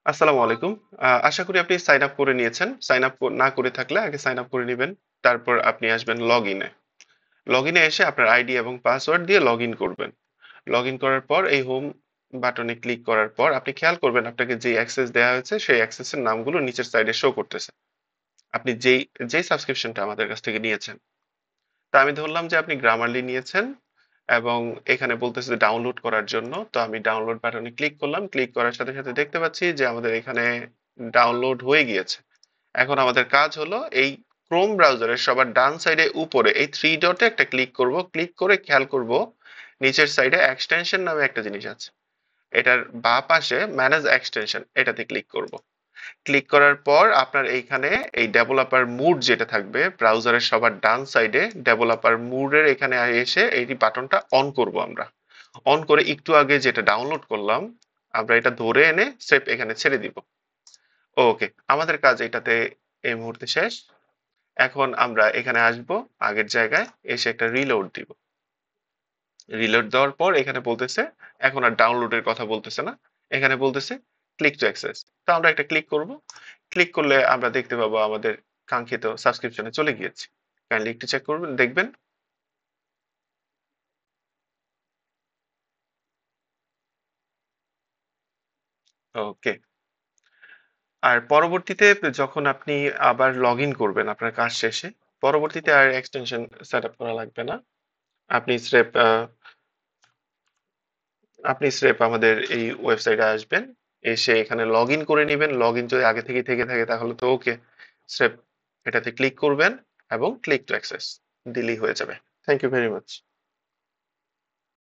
আসসালামু আলাইকুম। আশা করি আপনি সাইন আপ করে নিয়েছেন। সাইন আপ না করে থাকলে আগে সাইন আপ করে নিবেন। তারপর আপনি আসবেন লগইনে। লগইনে এসে আপনার আইডি এবং পাসওয়ার্ড দিয়ে লগইন করবেন। লগইন করার পর এই হোম বাটনে ক্লিক করার পর আপনি খেয়াল করবেন আপনাকে যে অ্যাক্সেস দেওয়া হয়েছে সেই অ্যাক্সেসের নামগুলো নিচের সাইডে শো করতেছে। আপনি যেই সাবস্ক্রিপশনটা আমাদের কাছ থেকে নিয়েছেন। তা আমি ধরলাম যে আপনি গ্রামারলি নিয়েছেন এবং এখানে বলতেছে যে ডাউনলোড করার জন্য। তো আমি ডাউনলোড বাটনে ক্লিক করলাম। ক্লিক করার সাথে সাথে দেখতে পাচ্ছি যে আমাদের এখানে ডাউনলোড হয়ে গিয়েছে। এখন আমাদের কাজ হলো এই ক্রোম ব্রাউজারের সবার ডান সাইডে উপরে এই থ্রি ডটে একটা ক্লিক করব। ক্লিক করে খেয়াল করব নিচের সাইডে এক্সটেনশন নামে একটা জিনিস আছে। এটার বাঁ পাশে ম্যানেজ এক্সটেনশন এটাতে ক্লিক করব। ক্লিক করার পর আপনার এইখানে এই ডেভেলপার মুড যেটা থাকবে ব্রাউজারের সবার ডান সাইডে ডেভেলপার মুডের এখানে এসে এই বাটনটা অন করব আমরা। অন করে একটু আগে যেটা ডাউনলোড করলাম আমরা এটা ধরে এনে সেভ এখানে ছেড়ে দিব। ওকে, আমাদের কাজ এটাতে এই মুহূর্তে শেষ। এখন আমরা এখানে আসব আগের জায়গায় এসে একটা রিলোড দিব। রিলোড দেওয়ার পর এখানে বলতেছে এখন আর ডাউনলোডের কথা বলতেছে না, এখানে বলতেছে ক্লিক টু অ্যাক্সেস। তো আমরা একটা ক্লিক করব। ক্লিক করলে আমরা দেখতে পাবো আমাদের কাঙ্ক্ষিত সাবস্ক্রিপশনে চলে গিয়েছে। কাইন্ডলি একটু চেক করবেন, দেখবেন। ওকে। আর পরবর্তীতে যখন আপনি আবার লগ ইন করবেন আপনার কাজ শেষে, পরবর্তীতে আর এক্সটেনশন সেট আপ করা লাগবে না। আপনি স্রেফ আমাদের এই ওয়েবসাইটে আসবেন। এসে এখানে লগ ইন করে নেবেন। লগ ইন যদি আগে থেকে থেকে থাকে তাহলে তো ওকে। স্রেফ এটাতে ক্লিক করবেন এবং ক্লিক টু অ্যাক্সেস দিলেই হয়ে যাবে। Thank you very much.